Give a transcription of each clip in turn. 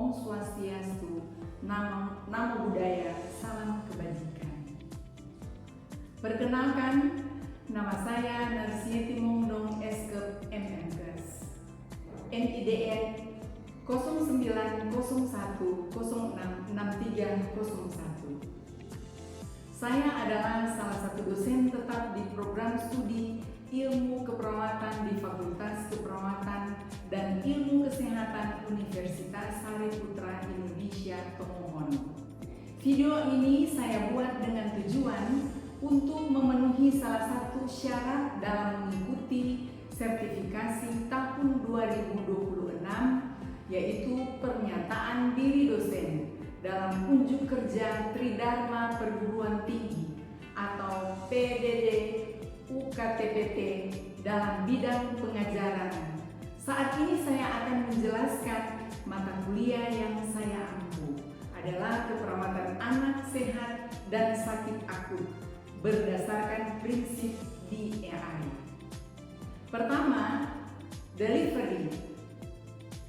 Om Swastiastu, Namo Buddhaya, Salam Kebajikan. Perkenalkan, nama saya Narsieti Mongdong Eskep MMKes, NIDN 0901066301. Saya adalah salah satu dosen tetap di program studi Ilmu Keperawatan di Fakultas Keperawatan dan Ilmu Kesehatan Universitas Hariputra Indonesia Tomohon. Video ini saya buat dengan tujuan untuk memenuhi salah satu syarat dalam mengikuti sertifikasi tahun 2026, yaitu pernyataan diri dosen dalam unjuk kerja Tridharma Perguruan Tinggi atau PDD UKTPT dalam bidang pengajaran. Saat ini saya akan menjelaskan mata kuliah yang saya ampu adalah keperawatan anak sehat dan sakit akut berdasarkan prinsip DEI. Pertama, delivery.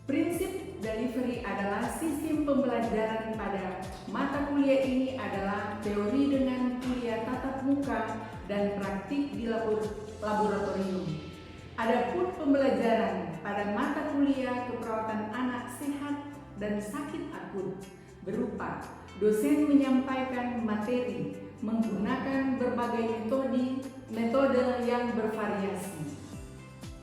Prinsip delivery adalah sistem pembelajaran pada mata kuliah ini adalah teori dengan kuliah tatap muka dan praktik di laboratorium. Adapun pembelajaran pada mata kuliah keperawatan anak sehat dan sakit akut berupa dosen menyampaikan materi menggunakan berbagai metode yang bervariasi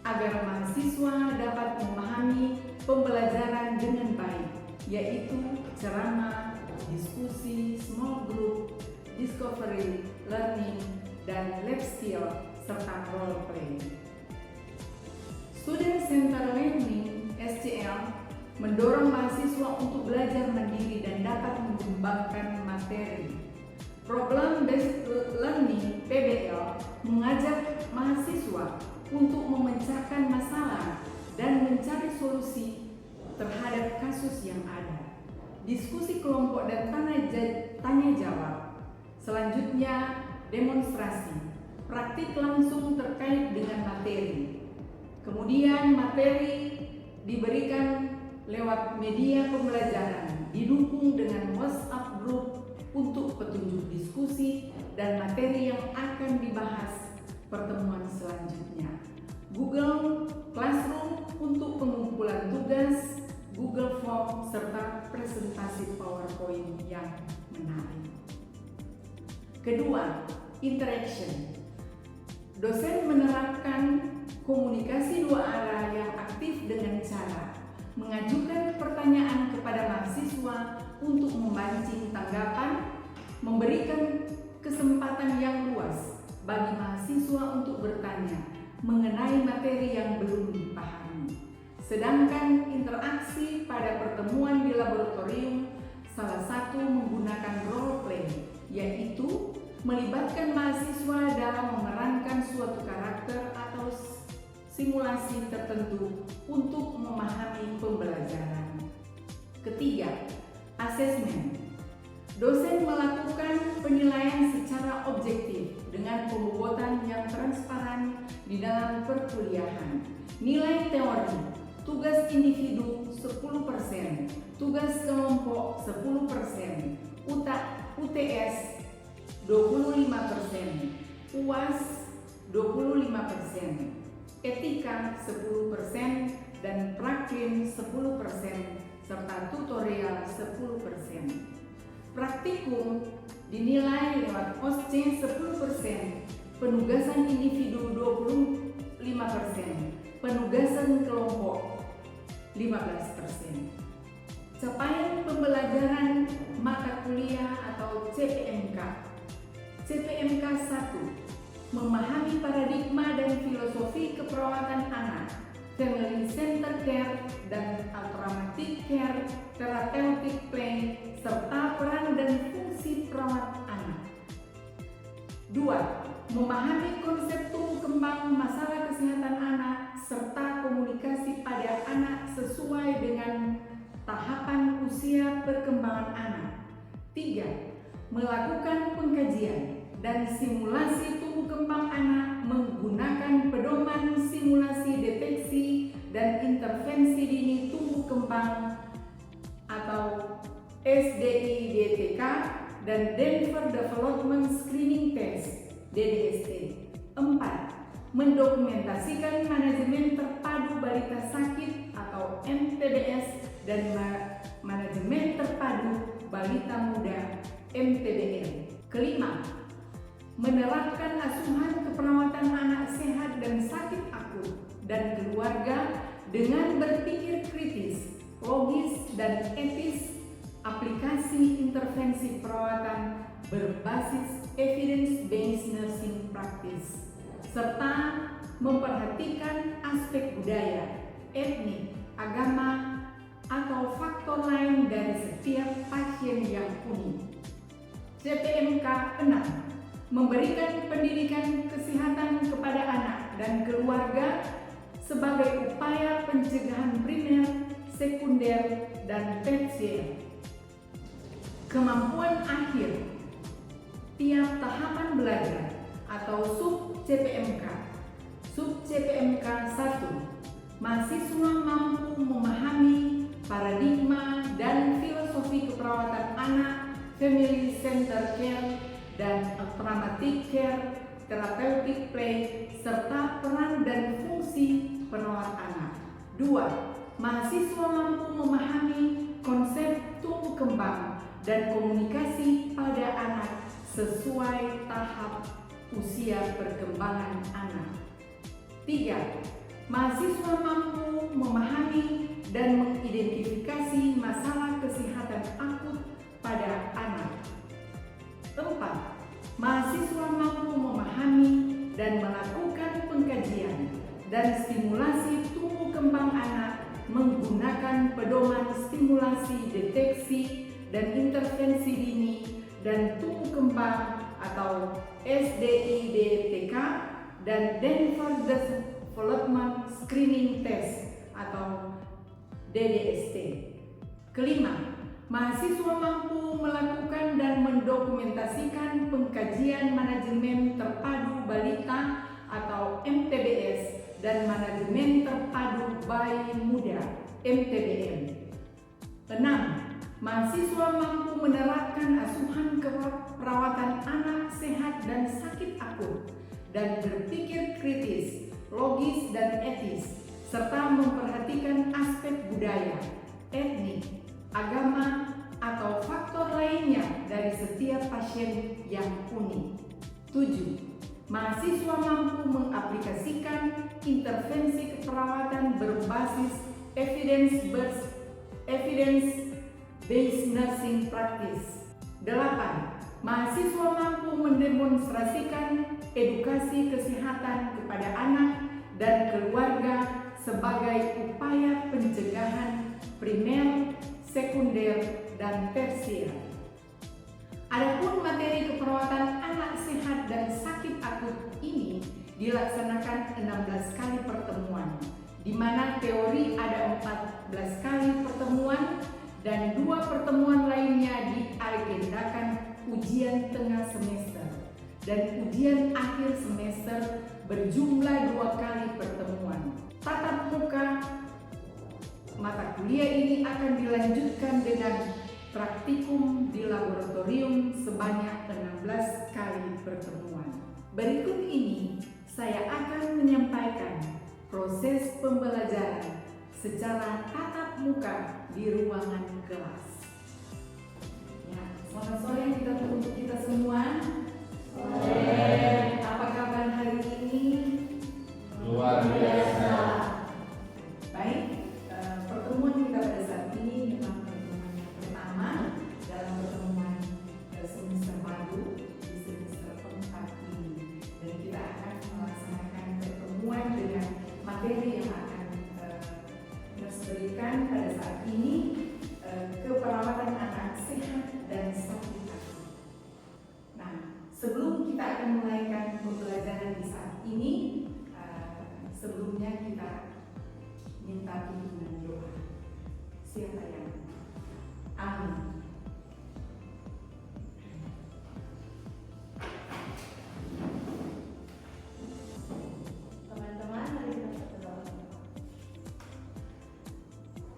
agar mahasiswa dapat memahami pembelajaran dengan baik, yaitu ceramah, diskusi, small group, discovery, learning, dan lab skill, serta role play. Student Center Learning (SCL) mendorong mahasiswa untuk belajar mandiri dan dapat mengembangkan materi. Problem Based Learning (PBL) mengajak mahasiswa untuk memecahkan masalah dan mencari solusi terhadap kasus yang ada. Diskusi kelompok dan tanya jawab. Selanjutnya, demonstrasi, praktik langsung terkait dengan materi. Kemudian materi diberikan lewat media pembelajaran, didukung dengan WhatsApp group untuk petunjuk diskusi dan materi yang akan dibahas pertemuan selanjutnya. Google Classroom untuk pengumpulan tugas, Google Form, serta presentasi PowerPoint yang menarik. Kedua, interaction. Dosen menerapkan komunikasi dua arah yang aktif dengan cara mengajukan pertanyaan kepada mahasiswa untuk memancing tanggapan, memberikan kesempatan yang luas bagi mahasiswa untuk bertanya mengenai materi yang belum dipahami. Sedangkan interaksi pada pertemuan di laboratorium salah satu menggunakan role play, yaitu melibatkan mahasiswa dalam memerankan suatu karakter atau simulasi tertentu untuk memahami pembelajaran. Ketiga, asesmen. Dosen melakukan penilaian secara objektif dengan pembobotan yang transparan di dalam perkuliahan. Nilai teori, tugas individu 10%, tugas kelompok 10%, UTS 25%, UAS 25%, etika 10%, dan praklim 10%, serta tutorial 10%. Praktikum dinilai lewat OSCE 10%, penugasan individu 25%, penugasan kelompok 15%. Capaian pembelajaran mata kuliah atau CPMK. CPMK 1. Memahami paradigma dan filosofi keperawatan anak, family center care dan alternative care, therapeutic plan, serta peran dan fungsi perawat anak. 2. Memahami konsep tumbuh kembang, masalah kesehatan anak, serta komunikasi pada anak sesuai dengan tahapan usia perkembangan anak. 3. Melakukan pengkajian dan simulasi tumbuh kembang anak menggunakan pedoman simulasi deteksi dan intervensi dini tumbuh kembang atau SDI-DTK, dan Denver Development Screening Test (DDST). 4. Mendokumentasikan manajemen terpadu balita sakit atau MTBS dan manajemen terpadu balita muda MTBM. Kelima, menerapkan asuhan keperawatan anak sehat dan sakit akut dan keluarga dengan berpikir kritis, logis, dan etis, aplikasi intervensi perawatan berbasis evidence-based nursing practice, serta memperhatikan aspek budaya, etnik, agama, atau faktor lain dari setiap pasien yang unik. CPMK 6. Memberikan pendidikan kesehatan kepada anak dan keluarga sebagai upaya pencegahan primer, sekunder, dan tersier. Kemampuan akhir tiap tahapan belajar atau sub-CPMK. Sub-CPMK 1. Mahasiswa mampu memahami paradigma dan filosofi keperawatan anak, family center care, dan traumatic care, therapeutic play, serta peran dan fungsi perawat anak. 2. Mahasiswa mampu memahami konsep tumbuh kembang dan komunikasi pada anak sesuai tahap usia perkembangan anak. 3. Mahasiswa mampu memahami dan mengidentifikasi masalah kesehatan akut pada anak. 4. Mahasiswa mampu memahami dan melakukan pengkajian dan stimulasi tumbuh kembang anak menggunakan pedoman stimulasi deteksi dan intervensi dini dan tumbuh kembang atau SDI-DTK dan Denver Development Screening Test atau DDST. Kelima, mahasiswa mampu melakukan dan mendokumentasikan pengkajian manajemen terpadu balita atau MTBS dan manajemen terpadu bayi muda MTBM. 6. Mahasiswa mampu menerapkan asuhan keperawatan anak sehat dan sakit akut dan berpikir kritis, logis, dan etis, serta memperhatikan aspek budaya, etnik, agama, atau faktor lainnya dari setiap pasien yang unik. 7. Mahasiswa mampu mengaplikasikan intervensi keperawatan berbasis evidence-based nursing practice. 8. Mahasiswa mampu mendemonstrasikan edukasi kesehatan kepada anak dan keluarga sebagai upaya pencegahan primer, sekunder, dan tersier. Adapun materi keperawatan anak sehat dan sakit akut ini dilaksanakan 16 kali pertemuan, di mana teori ada 14 kali pertemuan dan 2 pertemuan lainnya diagendakan ujian tengah semester dan ujian akhir semester berjumlah 2 kali pertemuan. Tatap muka mata kuliah ini akan dilanjutkan dengan praktikum di laboratorium sebanyak 16 kali pertemuan. Berikut ini saya akan menyampaikan proses pembelajaran secara tatap muka di ruangan kelas. Ya, selamat sore untuk kita semua. Apa kabar hari ini? Luar biasa. Baik, pertemuan kita pada saat ini memang pertemuan yang pertama dalam pertemuan semester baru di semester 4 ini, dan kita akan melaksanakan pertemuan dengan materi yang akan berikan pada saat ini, keperawatan anak sehat dan sakit akut. Nah, sebelum kita akan mulaikan pembelajaran di saat ini, sebelumnya kita minta bimbingan doa. Siapa yang amin? Teman-teman, mari kita berdoa.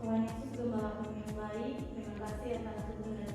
Tuhan Yesus, Gembala kami yang baik, terima kasih atas kebenaran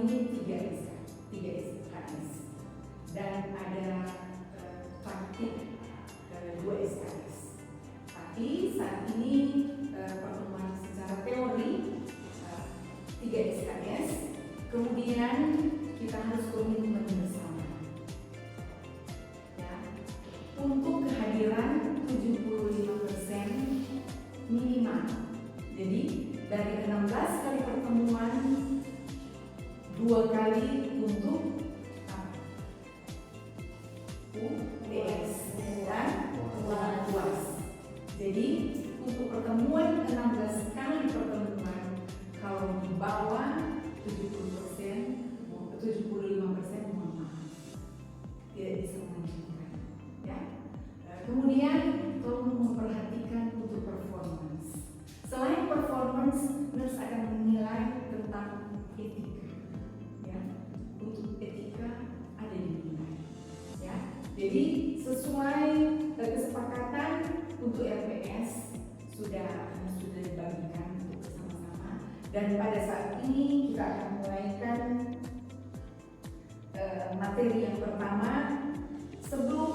ini 3 SKS dan ada praktik 2 SKS. Tapi saat ini pertemuan secara teori 3 SKS, kemudian kita harus komitmen bersama ya, untuk kehadiran 75% minimal. Jadi dari 16 kali pertemuan 2 kali untuk UTS dan UAS. Jadi untuk pertemuan 16 kali pertemuan, kalau di bawah 75% mohon maaf, tidak bisa melanjutkan ya. Kemudian tolong memperhatikan untuk performance. Selain performance, nurse akan menilai tentang etika ya. Untuk etika ada dinilai ya. Jadi sesuai kesepakatan untuk RPS sudah dibagikan untuk bersama-sama, dan pada saat ini kita akan mulaikan materi yang pertama. Sebelum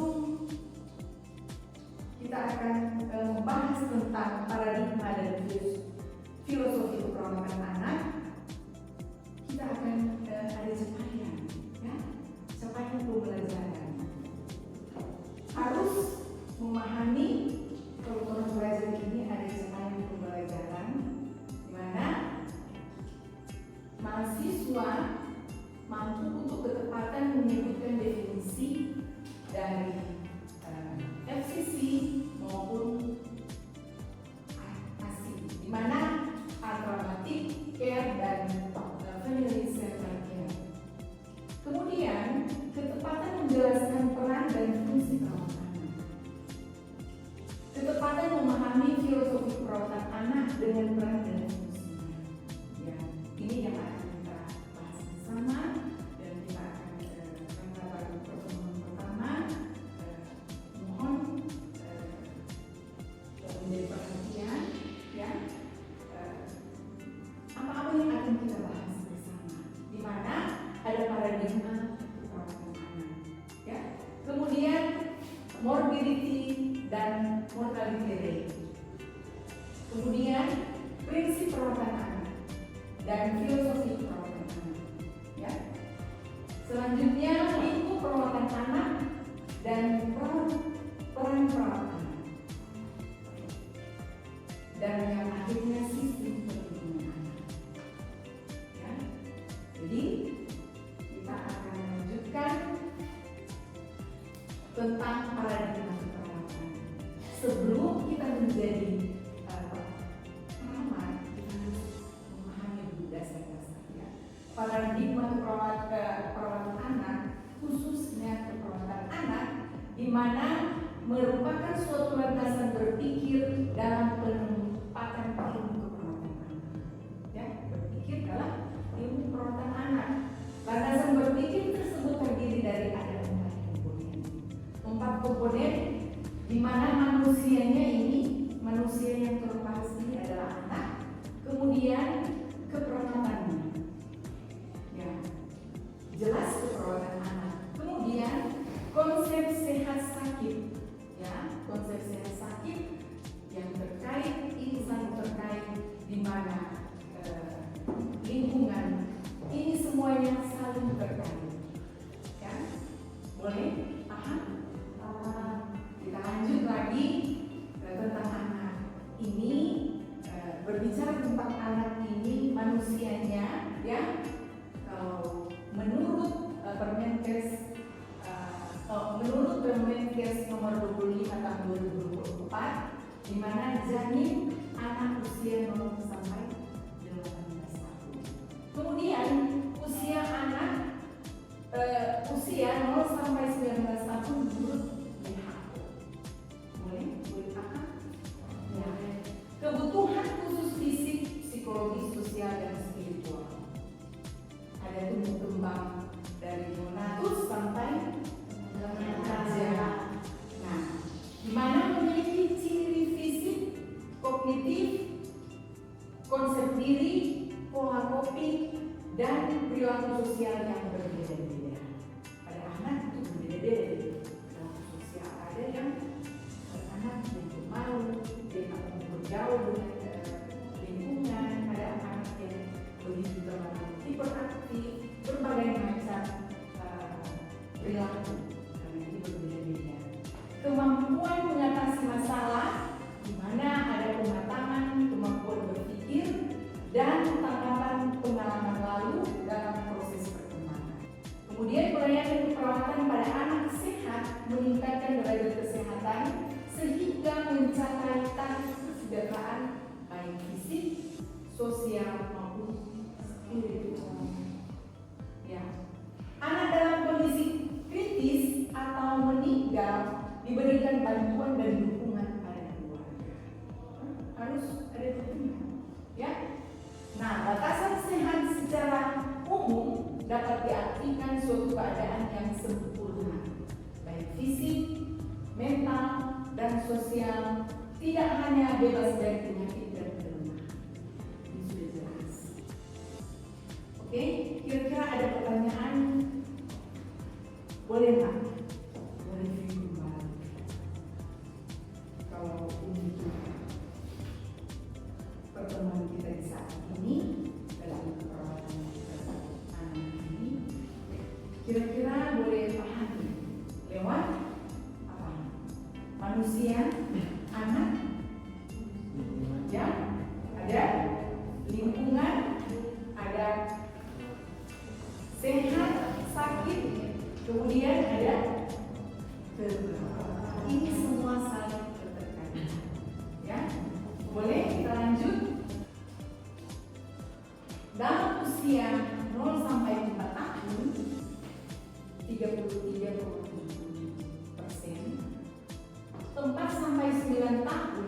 kita akan membahas tentang paradigma dan filosofi keperawatan anak, kita akan ada capaian ya, capaian pembelajaran. Harus memahami kalau belajar ini ada capaian pembelajaran di mana mahasiswa mampu untuk ketepatan menyebutkan definisi dari FCC maupun ASI, di mana alternatif care dan family centered care. Kemudian ketepatan menjelaskan peran dan fungsi perawatan anak. Ketepatan memahami filosofi perawatan anak dengan peran dan fungsinya. Ya, ini yang akan kita bahas bersama, dan kita akan karena baru pertemuan pertama, mohon menjadi perhatian ya, apa-apa yang akan kita bahas bersama, di mana ada paradigma perawatan anak ya. Kemudian morbidity dan mortality rate. Kemudian prinsip perawatan anak dan filosofi perawatan anak ya. Selanjutnya lingkup perawatan anak dan peran perawat anak, dan yang akhirnya sistem perlindungan anak ya. Jadi kita akan melanjutkan tentang paradigma keperawatan. Sebelum kita menjadi perawat, kita harus memahami dulu dasar-dasar ya. Paradigma perawatan anak, khususnya keperawatan anak, di mana merupakan suatu landasan berpikir dalam penempatan ilmu keperawatan anak. Ya, berpikir dalam ilmu perawatan anak. Landasan berpikir tersebut terdiri dari ada 4 komponen, di mana manusianya ini, manusia yang terlepas ini adalah anak, kemudian keperawatannya, ya, jelas keperawatan anak, kemudian konsep sehat sakit, ya, konsep sehat sakit yang terkait ini saling terkait, di mana lingkungan ini semuanya saling terkait, ya, boleh paham? Kita lanjut lagi tentang anak ini, berbicara tentang anak ini manusianya ya. Kalau menurut Permenkes nomor 25 tahun 2024, di mana janin anak usia 0 sampai 18 tahun. Kemudian usia anak usia 0 sampai 19 tahun menurut WHO. Boleh paham? Ya. Kebutuhan khusus fisik, psikologis, sosial, dan spiritual. Ada tumbuh kembang dari neonatus sampai remaja. Nah, di mana memiliki ciri fisik, kognitif, dan perilaku sosial yang berbeda-beda. Pada anak itu berbeda-beda perilaku sosial. Ada yang anak yang malu, dia tak mau bergaul dengan lingkungan. Ada anak yang begitu terlalu hiperaktif, berbagai macam perilaku karena ini berbeda-beda. Kemampuan mengatasi masalah, di mana ada pematangan kemampuan berpikir dan tanggapan pengalaman lalu dalam proses perkembangan. Kemudian pelayanan keperawatan pada anak sehat meningkatkan derajat kesehatan sehingga mencapai taraf kesejahteraan baik fisik, sosial maupun spiritual. Ya. Anak dalam kondisi kritis atau meninggal diberikan bantuan dan dukungan pada keluarga. Harus ada dukungan, ya. Nah, batasan sehat secara umum dapat diartikan suatu keadaan yang sempurna, baik fisik, mental, dan sosial, tidak hanya bebas dari penyakit dan kelemahan. Ini sudah jelas. Oke, kira-kira ada pertanyaan? Boleh nggak? Boleh review kembali. Kalau untuk pertemuan kita di saat ini dalam perawatan anak ini, kira-kira boleh pahami lewat apa? Manusia, anak, ya, ada lingkungan, ada sehat, sakit, kemudian ada keberadaan. Ini semua saling terkait. Ya, boleh kita lanjut. Dalam usia 0 sampai 4 tahun, 33,7%, 4 sampai 9 tahun,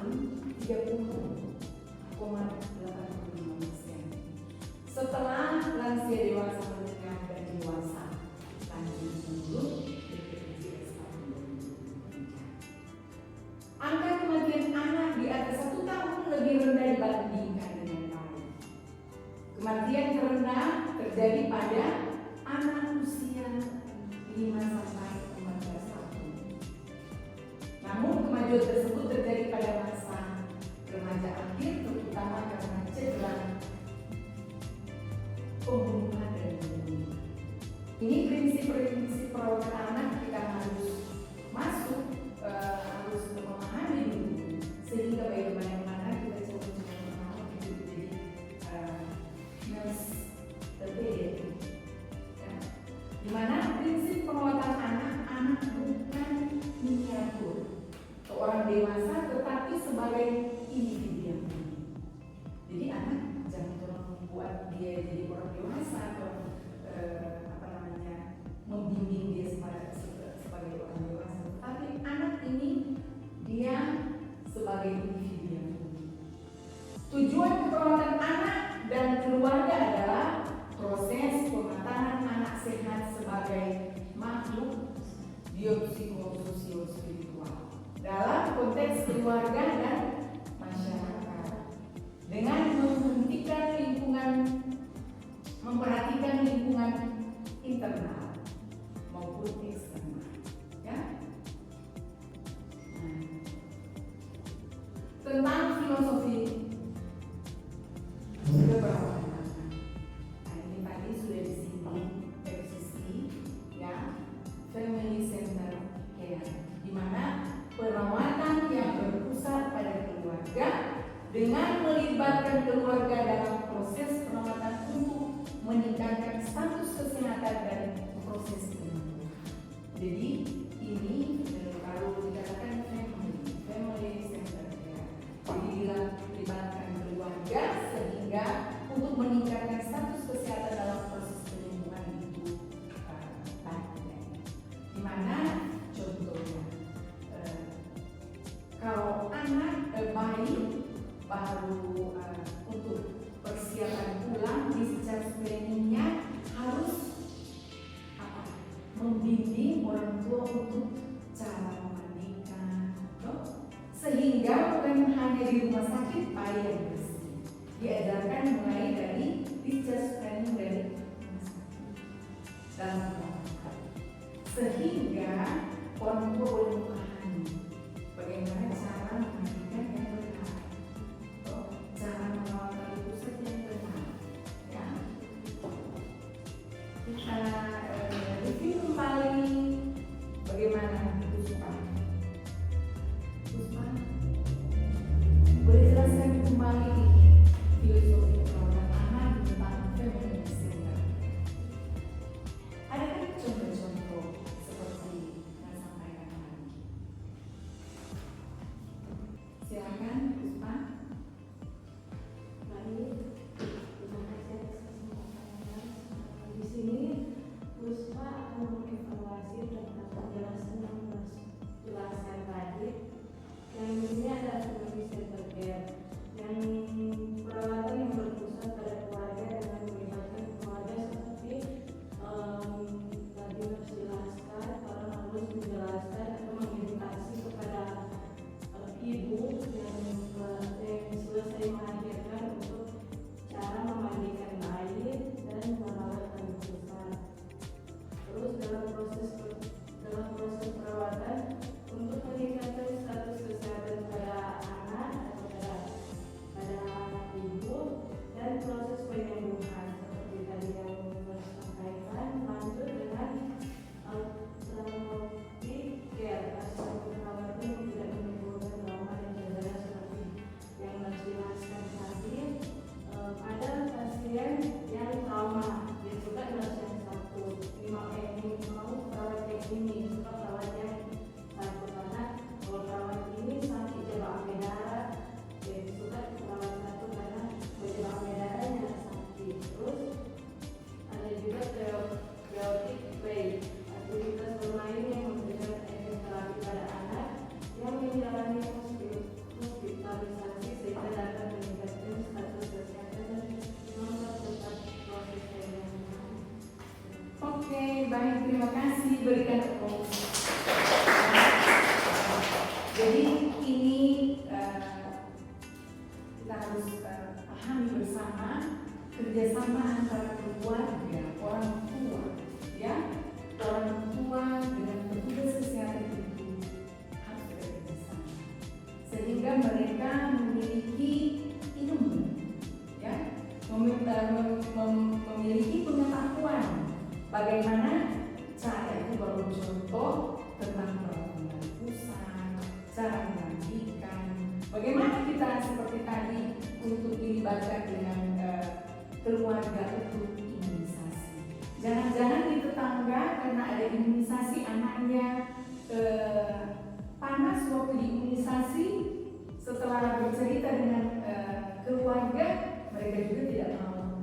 30,85%. Setelah lansia dewasa menengah dan dewasa, lanjut menurun. Angka kematian anak di atas 1 tahun lebih rendah dibandingkan dengan lain. Kematian terendah terjadi pada anak usia 5 sampai 14 tahun. Namun kemajuan tersebut terjadi pada masa remaja akhir, terutama karena cedera, pembunuhan dan pembunuhan. Ini prinsip-prinsip perawatan anak kita harus masuk, harus memahami dulu, sehingga bagaimana kita coba merawat itu jadi nurse terbaik. Ya. Dimana prinsip perawatan anak bukan miniatur seorang dewasa, tetapi sebagai individu yang unik. Jadi anak jangan tolong membuat dia jadi orang dewasa atau membimbing dia sebagai orang dewasa. Tapi anak ini dia sebagai individu yang unik. Tujuan perawatan anak dan keluarga adalah proses pematangan anak sehat sebagai makhluk biopsikososio-spiritual dalam konteks keluarga dan masyarakat, dengan memperhatikan lingkungan internal maupun eksternal, ya. Tentang filosofi keperawatan anak. Nah, ini tadi sudah disinggung FCC, ya, Family Center Care, di mana perawatan yang berpusat pada keluarga dengan melibatkan keluarga dalam proses perawatan untuk meningkatkan status kesehatan dan proses penyembuhan. Jadi ini kalau dikatakan family center care, jadi dilibatkan keluarga sehingga untuk meningkatkan status kesehatan dalam proses penyembuhan itu di mana contohnya kalau anak bayi baru untuk persiapan pulang, discharge planningnya harus membimbing orang tua untuk cara memandikan, sehingga bukan hanya di rumah sakit air yang bersih, diajarkan mulai dari discharge planning dari sehingga orang tua boleh memahami bagaimana cara memandikan yang benar, cara merawat tali pusat yang benar. Ya. Kita review kembali bagaimana Puspa. Puspa, boleh jelaskan kembali filosofi perawatan anak tentang feminine center. Adakah contoh-contoh seperti yang sampaikan tadi? Silakan Puspa. Baik, terima kasih atas kesempatannya. Di sini Puspa akan mengevaluasi tentang penjelasan yang jelaskan tadi. Yang di sini ada sebagai center care yang perawatan yang berpusat pada keluarga dengan melibatkan keluarga seperti tadi harus jelaskan, orang harus menjelaskan atau mengedukasi kepada ibu yang selesai melahirkan untuk cara memandikan bayi dan merawat tali pusat. Terus dalam proses perawatan untuk meningkatkan status kesehatan pada anak atau pada ibu dan proses penyembuhan seperti tadi yang disampaikan, lanjut dengan traumatic care atau perawatan yang tidak menimbulkan trauma dan cedera seperti yang dijelaskan tadi. Ada pasien yang trauma, dia suka jelas yang satu, ini mau perawat yang ini, suka perawat yang satu karena kalau perawat ini sakit jebak darah, dia suka perawat satu karena jebak darahnya sakit. Terus ada juga therapeutic play, aktivitas bermain yang memberikan efek terapi pada anak yang menjalani hospitalisasi sehingga dapat meningkatkan status kesehatan dan mempercepat proses penyembuhan. Oke, baik, terima kasih. Berikan applause. Jadi ini kita harus pahami bersama kerjasama antara keluarga, orang tua, ya, orang tua dengan petugas kesehatan itu harus bekerja sama, sehingga mereka memiliki ilmu, ya, memiliki pengetahuan bagaimana cara itu baru contoh tentang perawatan tali pusat, cara memandikan, bagaimana kita seperti tadi untuk dilibatkan dengan keluarga untuk imunisasi. Jangan-jangan di tetangga karena ada imunisasi anaknya panas waktu diimunisasi, setelah bercerita dengan keluarga mereka juga tidak mau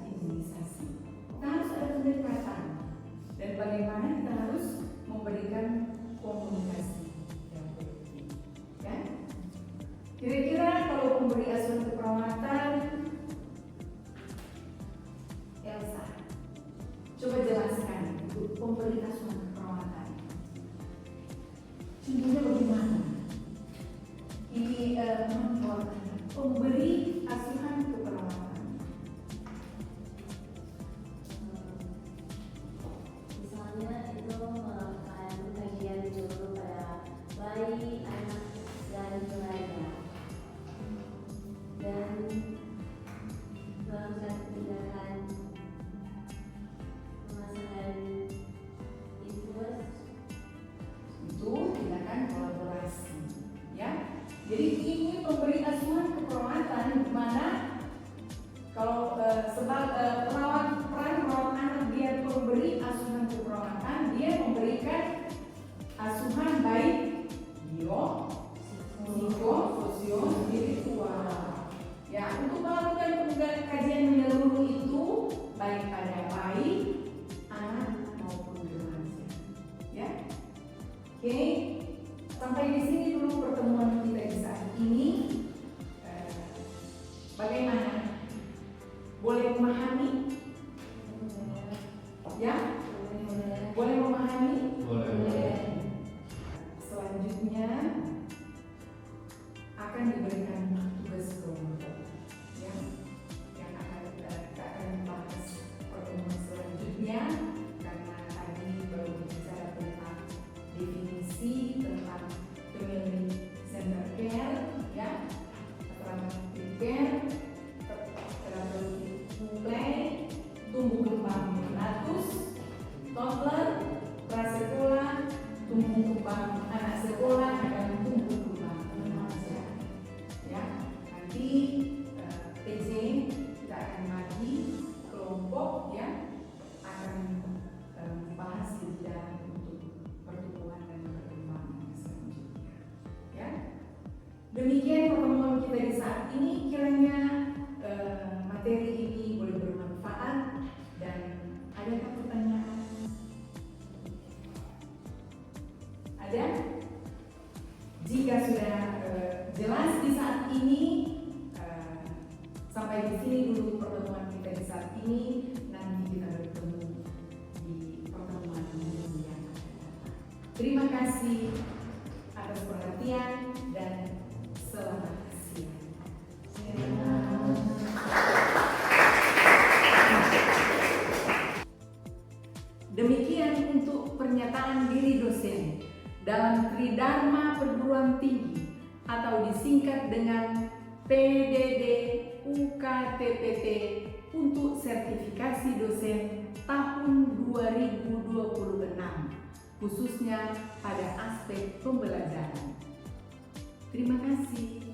imunisasi. Kita harus ada pendekatan dan bagaimana kita harus memberikan komunikasi yang penting, ya. Kira-kira kalau memberi asuhan keperawatan, Elsa, coba jelaskan untuk pemberi asuhan keperawatan. Contohnya bagaimana? Ini pemberi asuhan keperawatan. Misalnya itu melakukan kajian dulu pada bayi, anak, dan keluarga, dan melakukan tindakan pemasangan infus. Itu tindakan kolaborasi, ya. Jadi ini pemberi asuhan keperawatan di mana kalau peran perawat anak dia pemberi asuhan keperawatan, dia memberikan asuhan baik bio, psiko, sosio, spiritual. Ya, untuk melakukan kajian menyeluruh itu baik pada bayi, anak maupun remaja. Ya, oke. Sampai di sini dulu pertemuan kita di saat ini. Bagaimana? Boleh memahami? Ya? Boleh memahami? Boleh. Selanjutnya akan diberikan tugas kelompok, ya, yang akan kita bahas pertemuan selanjutnya karena tadi baru Demikian untuk pernyataan diri dosen dalam Tridharma Perguruan Tinggi atau disingkat dengan PDD UKTPT untuk sertifikasi dosen tahun 2026, khususnya pada aspek pembelajaran. Terima kasih.